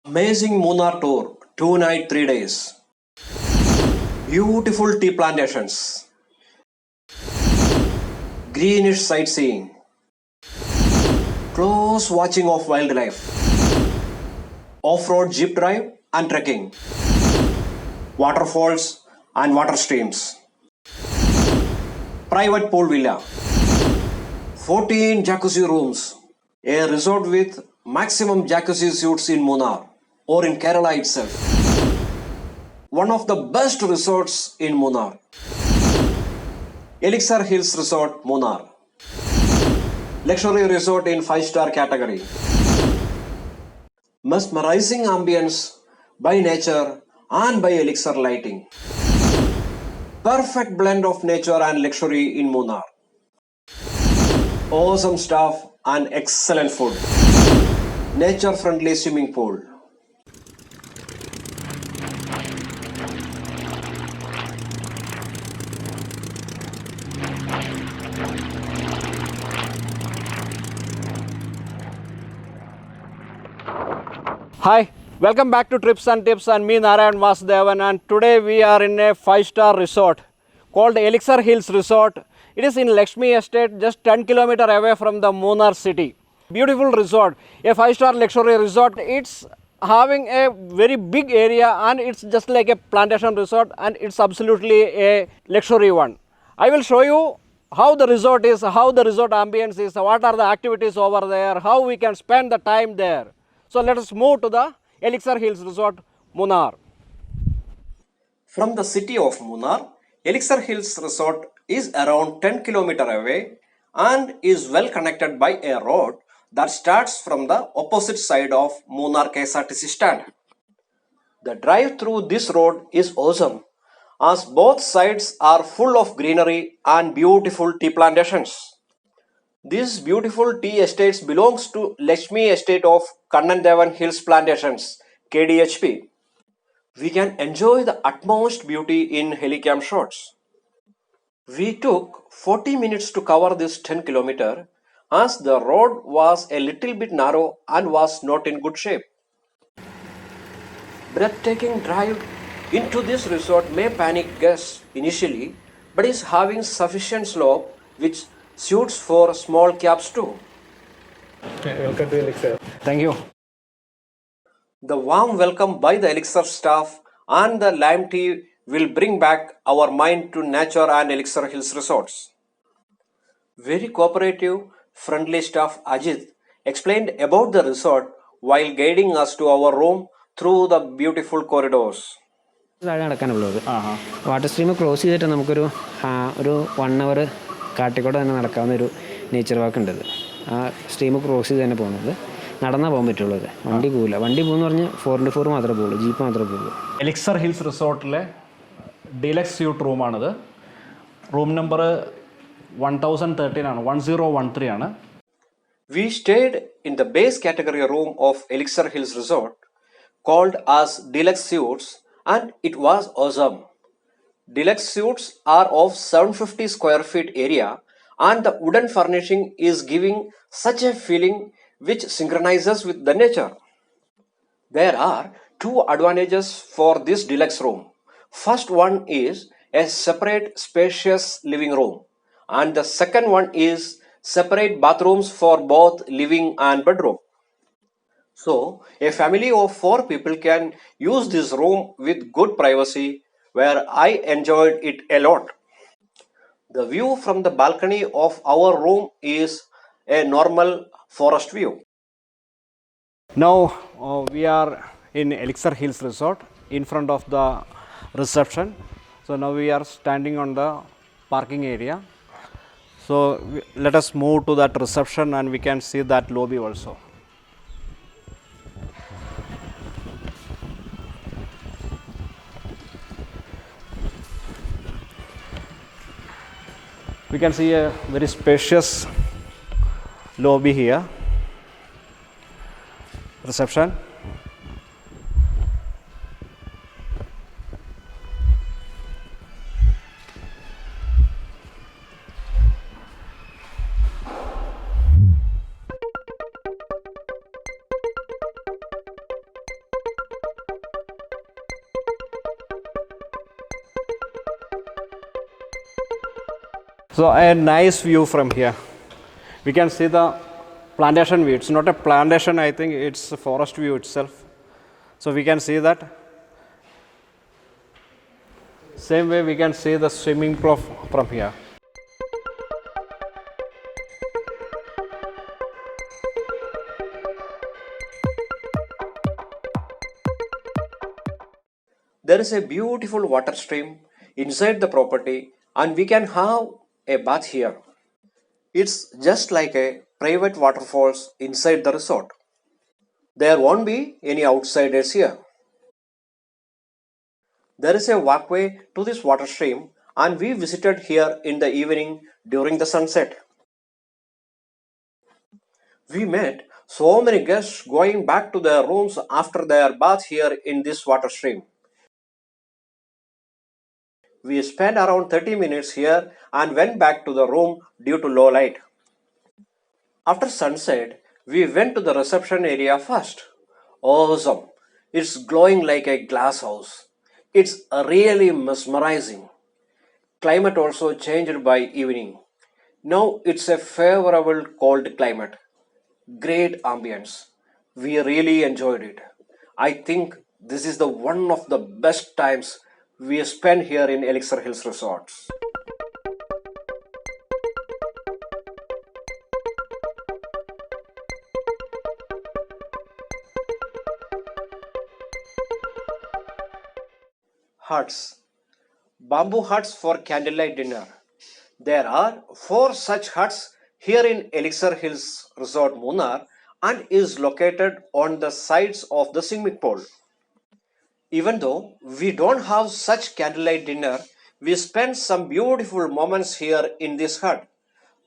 Amazing Munnar tour, 2 night, 3 days. Beautiful tea plantations, greenish sightseeing, close watching of wildlife, off-road jeep drive and trekking, waterfalls and water streams, private pool villa, 14 jacuzzi rooms, a resort with maximum jacuzzi suites in Munnar or in Kerala itself. One of the best resorts in Munnar. Elixir Hills Resort, Munnar. Luxury resort in 5-star category. Mesmerizing ambience by nature and by Elixir lighting. Perfect blend of nature and luxury in Munnar. Awesome staff and excellent food. Nature friendly swimming pool. Hi, welcome back to Trips and Tips and me Narayan Vasudevan, and today we are in a 5-star resort called Elixir Hills Resort. It is in Lakshmi Estate, just 10 km away from the Munnar city. Beautiful resort, a 5-star luxury resort. It's having a very big area and it's just like a plantation resort, and it's absolutely a luxury one. I will show you how the resort is, how the resort ambience is, what are the activities over there, how we can spend the time there. So let us move to the Elixir Hills Resort, Munnar. From the city of Munnar, Elixir Hills Resort is around 10 km away and is well connected by a road that starts from the opposite side of Munnar KSRTC stand. The drive through this road is awesome as both sides are full of greenery and beautiful tea plantations. This beautiful tea estates belongs to Lakshmi Estate of Kannan Devan Hills Plantations, KDHP. We can enjoy the utmost beauty in helicam shots. We took 40 minutes to cover this 10 km as the road was a little bit narrow and was not in good shape. Breathtaking drive into this resort may panic guests initially, but is having sufficient slope which suits for small cabs too. Welcome to Elixir. Thank you. The warm welcome by the Elixir staff and the lime tea will bring back our mind to nature and Elixir Hills resorts. Very cooperative, friendly staff Ajit explained about the resort while guiding us to our room through the beautiful corridors. താഴെ നടക്കാനുള്ളത് water stream cross ചെയ്തിട്ട് നമുക്കൊരു ഒരു 1 hour കാട്ടിക്കൂടെ തന്നെ നടക്കാവുന്ന ഒരു nature വാക്ക് ഉണ്ട്. ആ stream cross ചെയ്ത് തന്നെ പോകുന്നത്, നടന്നാൽ പോകാൻ പറ്റുള്ളൂ. വണ്ടി പോകില്ല. വണ്ടി പോകുന്ന പറഞ്ഞാൽ 4x4 മാത്രമേ പോകുള്ളൂ, ജീപ്പ് മാത്രമേ പോകുള്ളൂ. എലിക്സർ ഹിൽസ് റിസോർട്ടിലെ ഡീലക്സ് സ്യൂട്ട് റൂമാണിത്. റൂം നമ്പർ 1013 ആണ്, 1013 ആണ്. We stayed in the base category room of Elixir Hills Resort called as Deluxe Suites and it was awesome. Deluxe suites are of 750 square feet area and the wooden furnishing is giving such a feeling which synchronizes with the nature. There are two advantages for this deluxe room. First one is a separate spacious living room and the second one is separate bathrooms for both living and bedroom. So, a family of 4 people can use this room with good privacy where I enjoyed it a lot. The view from the balcony of our room is a normal forest view. Now we are in Elixir Hills Resort in front of the reception. So now we are standing on the parking area. So let us move to that reception and we can see that lobby also. We can see a very spacious lobby here. Reception. So a nice view from here. We can see the plantation view. It's not a plantation, I think it's a forest view itself. So we can see that. Same way we can see the swimming pool from here. There is a beautiful water stream inside the property and we can have a bath here. It's just like a private waterfalls inside the resort. There won't be any outsiders here. There is a walkway to this water stream and we visited here in the evening during the sunset. We met so many guests going back to their rooms after their bath here in this water stream. We spent around 30 minutes here and went back to the room due to low light. After sunset, we went to the reception area first. Awesome! It's glowing like a glass house. It's really mesmerizing. Climate also changed by evening. Now it's a favorable cold climate. Great ambience. We really enjoyed it. I think this is the one of the best times we spent here in Elixir Hills Resorts. Huts. Bamboo huts for candlelight dinner. There are 4 such huts here in Elixir Hills Resort Munnar and is located on the sides of the swimming pool. Even though we don't have such candlelight dinner, we spend some beautiful moments here in this hut.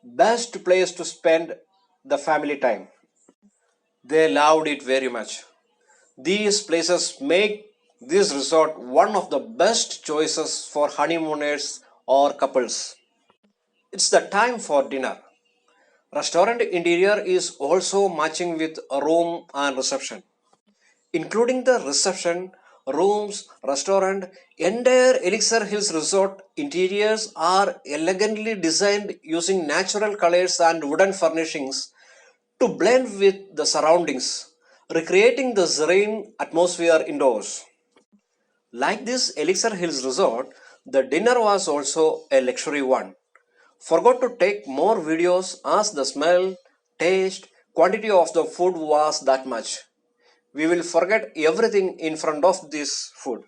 Best place to spend the family time. They loved it very much. These places make this resort one of the best choices for honeymooners or couples. It's the time for dinner. Restaurant interior is also matching with a room and reception. Including the reception, rooms, restaurant, entire Elixir Hills Resort interiors are elegantly designed using natural colors and wooden furnishings to blend with the surroundings, recreating the serene atmosphere indoors. Like this Elixir Hills Resort, the dinner was also a luxury one. Forgot to take more videos as the smell, taste, quantity of the food was that much. We will forget everything in front of this food.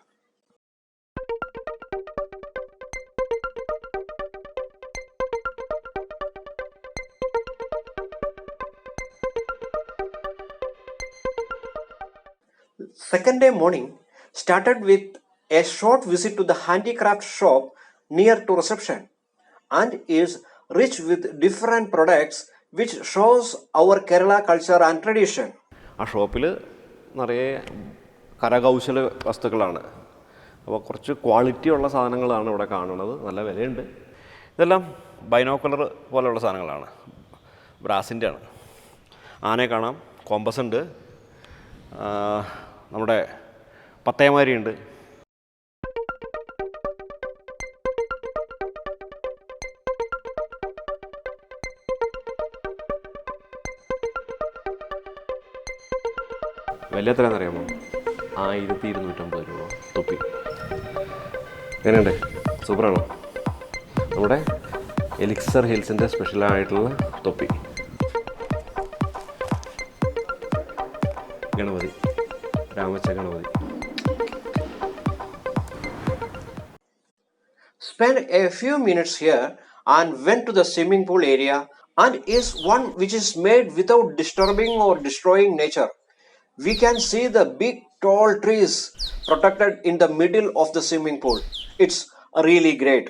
Second day morning started with a short visit to the handicraft shop near to reception and is rich with different products which shows our Kerala culture and tradition. ആ ഷോപ്പിൽ നിറയെ കരകൗശല വസ്തുക്കളാണ്. അപ്പോൾ കുറച്ച് ക്വാളിറ്റിയുള്ള സാധനങ്ങളാണ് ഇവിടെ കാണുന്നത്. നല്ല വിലയുണ്ട്. ഇതെല്ലാം ബൈനോക്കുലർ പോലെയുള്ള സാധനങ്ങളാണ്. ബ്രാസിൻ്റെ ആണ്. ആനയെ കാണാം, കോമ്പസ് ഉണ്ട്, നമ്മുടെ പത്തേമാരിയുണ്ട്. വില എത്രയാണെന്നറിയാമോ? 1250 രൂപ തൊപ്പി. എങ്ങനെയുണ്ട്? സൂപ്പറാണോ? നമ്മുടെ എലിക്സർ ഹിൽസിൻ്റെ സ്പെഷ്യലായിട്ടുള്ള തൊപ്പി. Ganapathi, രാമച്ച Ganapathi. Spent a few minutes here and went to the swimming pool area and is one which is made without disturbing or destroying nature. We can see the big tall trees protected in the middle of the swimming pool. It's really great.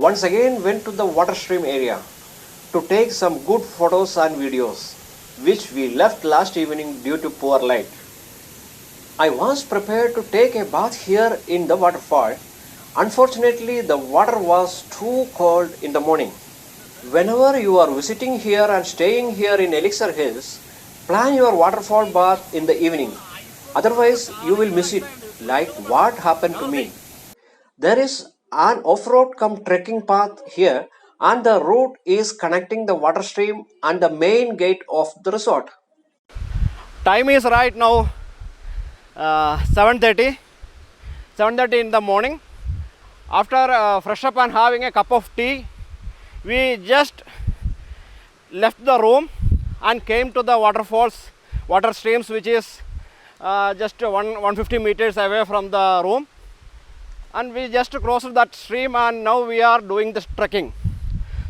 Once again went to the water stream area to take some good photos and videos, which we left last evening due to poor light. I was prepared to take a bath here in the waterfall Unfortunately, the water was too cold in the morning. Whenever you are visiting here and staying here in Elixir Hills, plan your waterfall bath in the evening. Otherwise, you will miss it, like what happened to me. There is an off-road come trekking path here, and the route is connecting the water stream and the main gate of the resort. Time is right now 7:30 in the morning. After fresh up and having a cup of tea, we just left the room and came to the waterfalls, water streams, which is just 150 meters away from the room. And we just crossed that stream, and now we are doing this trekking.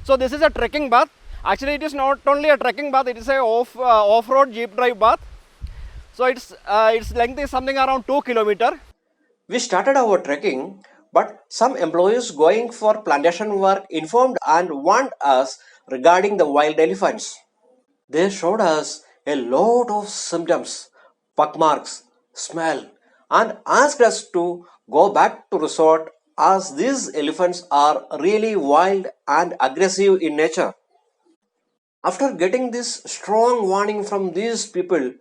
So this is a trekking path. Actually, it is not only a trekking path; it is a off-road jeep drive path. So its length is something around 2 kilometers. We started our trekking, but some employees going for plantation work informed and warned us regarding the wild elephants. They showed us a lot of symptoms, pockmarks, smell, and asked us to go back to resort as these elephants are really wild and aggressive in nature. After getting this strong warning from these people,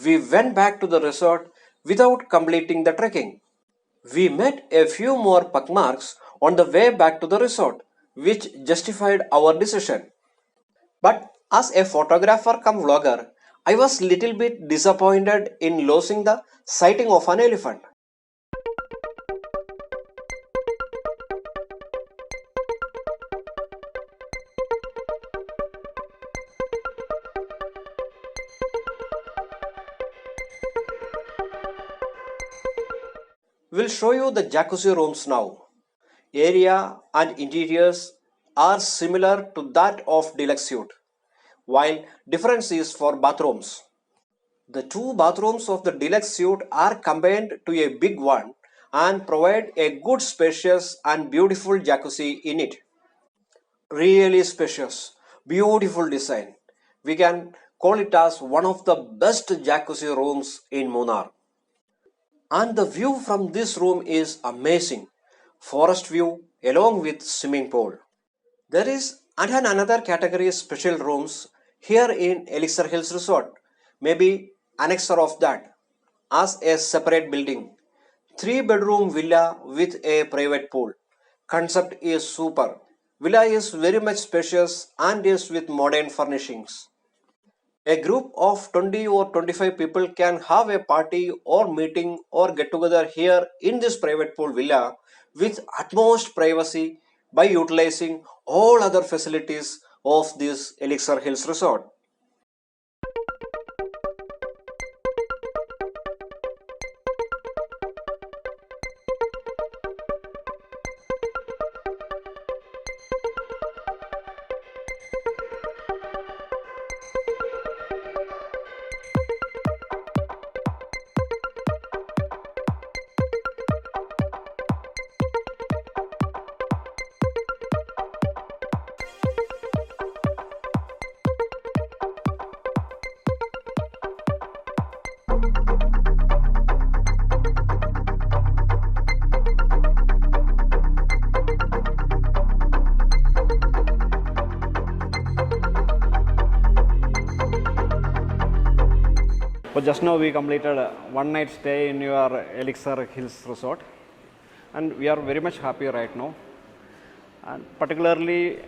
we went back to the resort without completing the trekking. We met a few more pockmarks on the way back to the resort, which justified our decision. But as a photographer come vlogger, I was little bit disappointed in losing the sighting of an elephant. We'll show you the jacuzzi rooms now. Area and interiors are similar to that of deluxe suite, while difference is for bathrooms. The two bathrooms of the deluxe suite are combined to a big one and provide a good spacious and beautiful jacuzzi in it. Really spacious, beautiful design. We can call it as one of the best jacuzzi rooms in Munnar. And the view from this room is amazing. Forest view along with swimming pool. There is another category special rooms here in Elixir Hills Resort. Maybe annexer of that as a separate building. 3-bedroom villa with a private pool. Concept is super. Villa is very much spacious and is with modern furnishings. A group of 20 or 25 people can have a party or meeting or get together here in this private pool villa with utmost privacy by utilizing all other facilities of this Elixir Hills Resort. So just now we completed a one night stay in your Elixir Hills Resort, and we are very much happy right now. And particularly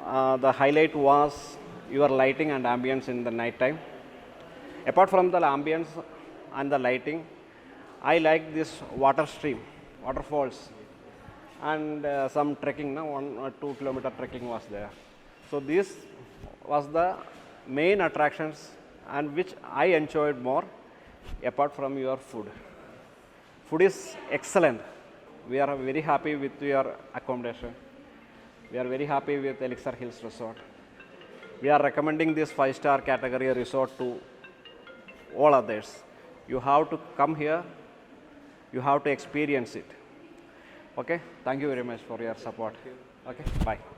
the highlight was your lighting and ambience in the night time. Apart from the ambience and the lighting, I like this water stream, waterfalls, and some trekking, 1 or 2 kilometer trekking was there. So this was the main attractions and which I enjoyed more apart from your food. Food is excellent. We are very happy with your accommodation. We are very happy with Elixir Hills Resort. We are recommending this 5-star category resort to all others. You have to come here, you have to experience it. Okay, thank you very much for your support. Okay, bye.